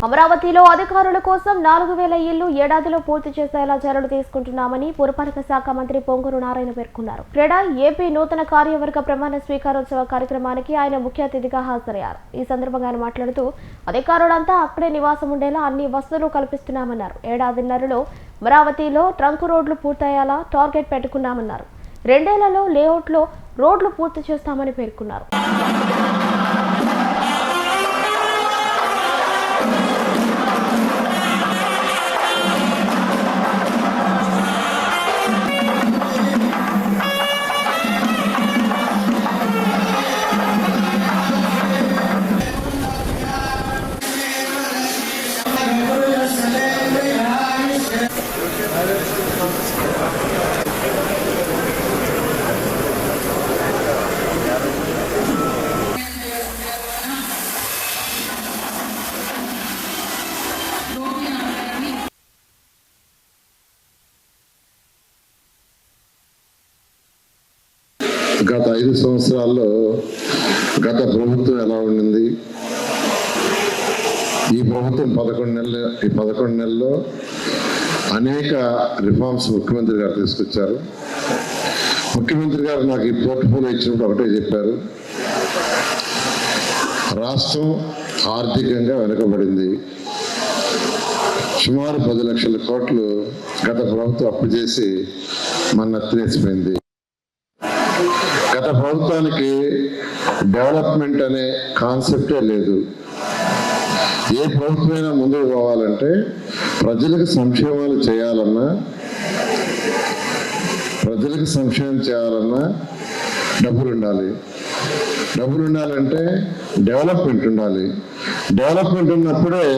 అమరావతిలో అధికారుల కోసం 4000 ఇళ్లు ఏడాదిలో పూర్తి చేసేలా చర్యలు తీసుకుంటున్నామని పురపాలక శాఖ మంత్రి పొంగూరు నారాయణ పేర్కొన్నారు. క్రీడా ఏపీ నూతన కార్యవర్గ ప్రమాణ స్వీకారోత్సవ కార్యక్రమానికి ఆయన ముఖ్య అతిథిగా హాజరయ్యారు. ఈ సందర్భంగా ఆయన మాట్లాడుతూ అధికారులంతా అక్కడే నివాసం ఉండేలా అన్ని వసతులు కల్పిస్తున్నామన్నారు. ఏడాదిన్నరలో అమరావతిలో ట్రంక్ రోడ్లు పూర్తయ్యేలా టార్గెట్ పెట్టుకున్నామన్నారు. 2 ఏళ్లలో లేఅవుట్లో రోడ్లు పూర్తి చేస్తామని పేర్కొన్నారు. గత 5 సంవత్సరాల్లో గత ప్రభుత్వం ఎలా ఉండింది, ఈ ప్రభుత్వం 11 నెలల్లో అనేక రిఫార్మ్స్ ముఖ్యమంత్రి గారు తీసుకొచ్చారు. ముఖ్యమంత్రి గారు నాకు ఈ పోర్ట్ఫోలియో ఇచ్చినప్పుడు ఒకటే చెప్పారు, రాష్ట్రం ఆర్థికంగా వెనుకబడింది. సుమారు 10 లక్షల కోట్లు గత ప్రభుత్వం అప్పు చేసి మన ఎత్తినేసిపోయింది. గత ప్రభుత్వానికి డెవలప్మెంట్ అనే కాన్సెప్టే లేదు. ఏ ప్రభుత్వమైనా ముందుకు పోవాలంటే ప్రజలకు సంక్షేమం చేయాలన్నా డబ్బులు ఉండాలి. డబ్బులు ఉండాలంటే డెవలప్మెంట్ ఉండాలి. డెవలప్మెంట్ ఉన్నప్పుడే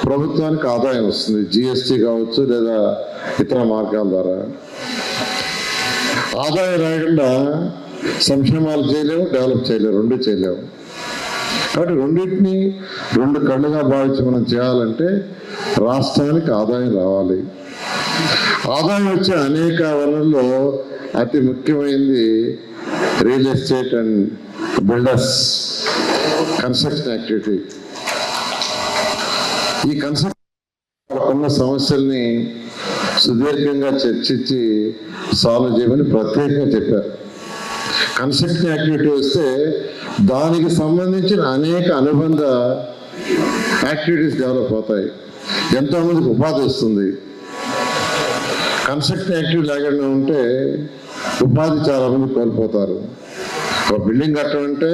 ప్రభుత్వానికి ఆదాయం వస్తుంది. జిఎస్టీ కావచ్చు లేదా ఇతర మార్గాల ద్వారా. ఆదాయం రాకుండా సంక్షేమాలు చేయలేవు, డెవలప్ చేయలేవు, 2 చేయలేవు. కాబట్టి రెండింటినీ 2 కళ్ళుగా భావించి మనం చేయాలంటే రాష్ట్రానికి ఆదాయం రావాలి. ఆదాయం వచ్చే అనేక వనరుల్లో అతి ముఖ్యమైనది real estate and builders construction activity. ఈ కన్స్ట్రక్షన్ ఉన్న సమస్యల్ని సుదీర్ఘంగా చర్చించి సాల్వ్ చేయమని ప్రత్యేకంగా చెప్పారు. కన్స్ట్రక్షన్ యాక్టివిటీ వస్తే దానికి సంబంధించిన అనేక అనుబంధ యాక్టివిటీస్ డెవలప్ అవుతాయి. ఎంతోమందికి ఉపాధి వస్తుంది. కన్స్ట్రక్షన్ యాక్టివిటీ లేకుండా ఉంటే ఉపాధి చాలా మంది కోల్పోతారు. ఒక బిల్డింగ్ కట్టమంటే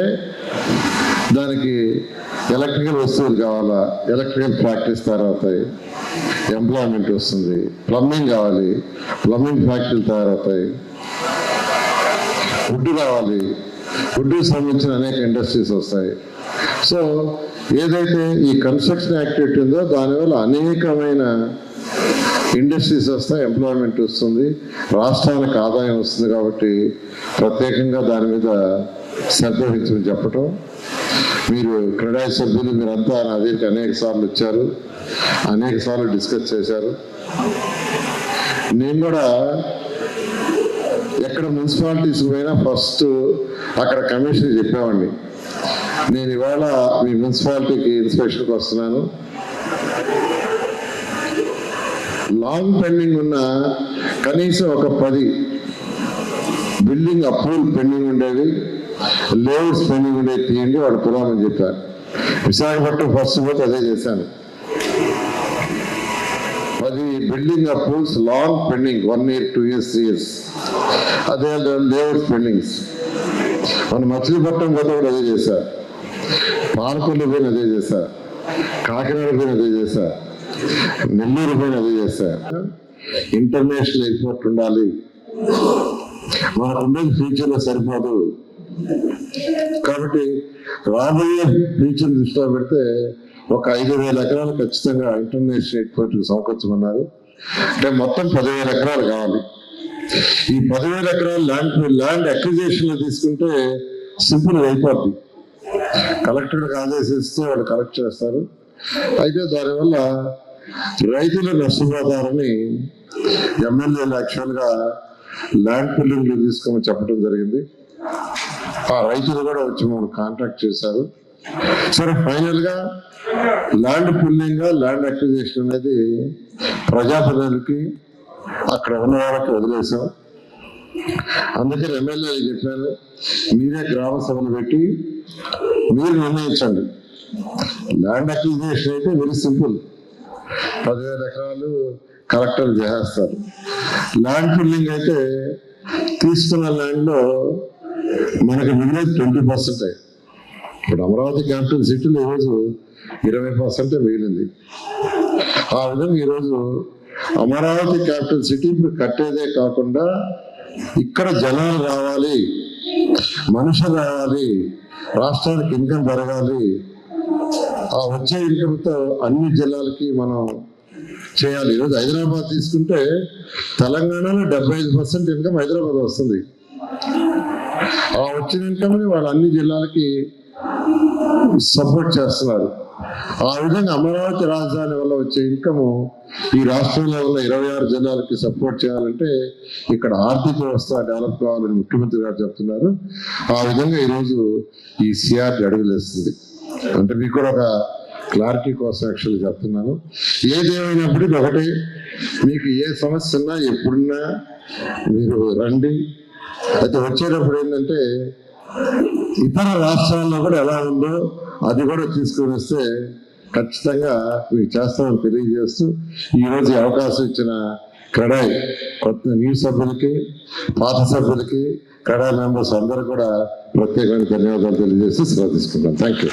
దానికి ఎలక్ట్రికల్ వస్తువులు కావాలా, ఎలక్ట్రికల్ ఫ్యాక్టరీస్ తయారవుతాయి, ఎంప్లాయ్మెంట్ వస్తుంది. ప్లంబింగ్ కావాలి, ప్లంబింగ్ ఫ్యాక్టరీలు తయారవుతాయి. ఫుడ్ కావాలి, ఫుడ్కి సంబంధించిన అనేక ఇండస్ట్రీస్ వస్తాయి. సో ఏదైతే ఈ కన్స్ట్రక్షన్ యాక్టివిటీ ఉందో దానివల్ల అనేకమైన ఇండస్ట్రీస్ వస్తాయి, ఎంప్లాయ్మెంట్ వస్తుంది, రాష్ట్రానికి ఆదాయం వస్తుంది. కాబట్టి ప్రత్యేకంగా దాని మీద శ్రద్ధ వహించమని చెప్పటం. మీరు క్రీడా సభ్యులు మీరంతా నా దగ్గరికి అనేక సార్లు వచ్చారు, అనేక సార్లు డిస్కస్ చేశారు. నేను కూడా ఎక్కడ మున్సిపాలిటీస్ పోయినా ఫస్ట్ అక్కడ కమిషన్ చెప్పేవాడిని, నేను ఇవాళ మీ మున్సిపాలిటీకి ఇన్స్పెక్షన్కి వస్తున్నాను. లాంగ్ పెండింగ్ ఉన్న కనీసం ఒక 10 బిల్డింగ్ అప్రూవల్ పెండింగ్ ఉండేవి, లేఅవుట్స్ పెండింగ్ ఉండేవి తీయండి, వాడు పురామని చెప్పారు. విశాఖపట్నం ఫస్ట్ పోతే అదే చేశాను. 10 building approvals long pending, 1 year, 2 years, 3 years. అదే లేఅవుట్స్ పెండింగ్స్. మన మచిలీపట్నం పోతే కూడా అదే చేశారు, పాలకొల్లు పోయిన అదే చేశారు, కాకినాడ పోయిన అదే చేశారు, నెల్లూరు పోయిన అదే చేశారు. ఇంటర్నేషనల్ ఎయిర్పోర్ట్ ఉండాలి. మనకు ఉండేది ఫ్యూచర్లో సరిపోదు. కాబట్టి రాబోయే ఫ్యూచర్ దృష్టిలో పెడితే ఒక 5,000 ఎకరాలు ఖచ్చితంగా ఇంటర్నేషనల్ ఎయిర్పోర్ట్కి సమకూర్చమన్నారు. అంటే మొత్తం 10,000 ఎకరాలు కావాలి. ఈ 10,000 ఎకరాలు ల్యాండ్ అక్విజిషన్లో తీసుకుంటే సింపుల్ అయిపోద్ది. కలెక్టర్కి ఆదేశిస్తే వాళ్ళు కలెక్ట్ చేస్తారు. అయితే దానివల్ల రైతులు నష్టపోతారని ఎమ్మెల్యేలు యాక్చువల్గా ల్యాండ్ పుల్లింగ్లు తీసుకోమని చెప్పడం జరిగింది. ఆ రైతులు కూడా వచ్చి మనం కాంటాక్ట్ చేశారు. సరే, ఫైనల్గా ల్యాండ్ పుల్లింగ్, ల్యాండ్ అక్విజిషన్ అనేది ప్రజాప్రతినిధులకి అక్కడ ఉన్న వాళ్ళకి వదిలేసాం. అందుకని ఎమ్మెల్యేలు చెప్పాను, మీరే గ్రామ సభలు పెట్టి మీరు నిర్ణయించండి. ల్యాండ్ అక్విజిషన్ అయితే వెరీ సింపుల్, 10,000 ఎకరాలు కలెక్టర్ చేసేస్తారు. ల్యాండ్ పుల్లింగ్ అయితే తీసుకున్న ల్యాండ్లో మనకి మిగిలేదు 20%. ఇప్పుడు అమరావతి క్యాపిటల్ సిటీలో ఈరోజు 20% మిగిలింది. ఆ విధంగా ఈరోజు అమరావతి క్యాపిటల్ సిటీ ఇప్పుడు కట్టేదే కాకుండా ఇక్కడ జనాలు రావాలి, మనుషులు రావాలి, రాష్ట్రానికి ఇన్కమ్ పెరగాలి. ఆ వచ్చే ఇన్కమ్తో అన్ని జిల్లాలకి మనం చేయాలి. ఈరోజు హైదరాబాద్ తీసుకుంటే తెలంగాణలో 75% ఇన్కమ్ హైదరాబాద్ వస్తుంది. ఆ వచ్చిన ఇన్కమ్ని వాళ్ళు అన్ని జిల్లాలకి సపోర్ట్ చేస్తున్నారు. ఆ విధంగా అమరావతి రాజధాని వల్ల వచ్చే ఇన్కమ్ ఈ రాష్ట్రంలో ఉన్న 26 జిల్లాలకి సపోర్ట్ చేయాలంటే ఇక్కడ ఆర్థిక వ్యవస్థ డెవలప్ కావాలని ముఖ్యమంత్రి గారు చెప్తున్నారు. ఆ విధంగా ఈరోజు ఈ సిఆర్డి అడుగులేస్తుంది. అంటే మీకు కూడా ఒక క్లారిటీ కోసం యాక్చువల్గా చెప్తున్నాను. ఏదేమైనప్పటికీ ఒకటి, మీకు ఏ సమస్య ఉన్నా ఎప్పుడున్నా మీరు రండి. అయితే వచ్చేటప్పుడు ఏంటంటే ఇతర రాష్ట్రాల్లో కూడా ఎలా ఉందో అది కూడా తీసుకొని వస్తే ఖచ్చితంగా మీకు చేస్తామని తెలియజేస్తూ ఈరోజు అవకాశం ఇచ్చిన క్రెడాయ్ కొత్త న్యూ సభ్యులకి, పాత సభ్యులకి, క్రెడాయ్ మెంబర్స్ అందరూ కూడా ప్రత్యేకమైన ధన్యవాదాలు తెలియజేస్తూ సెలవు తీసుకుంటాను. Thank you.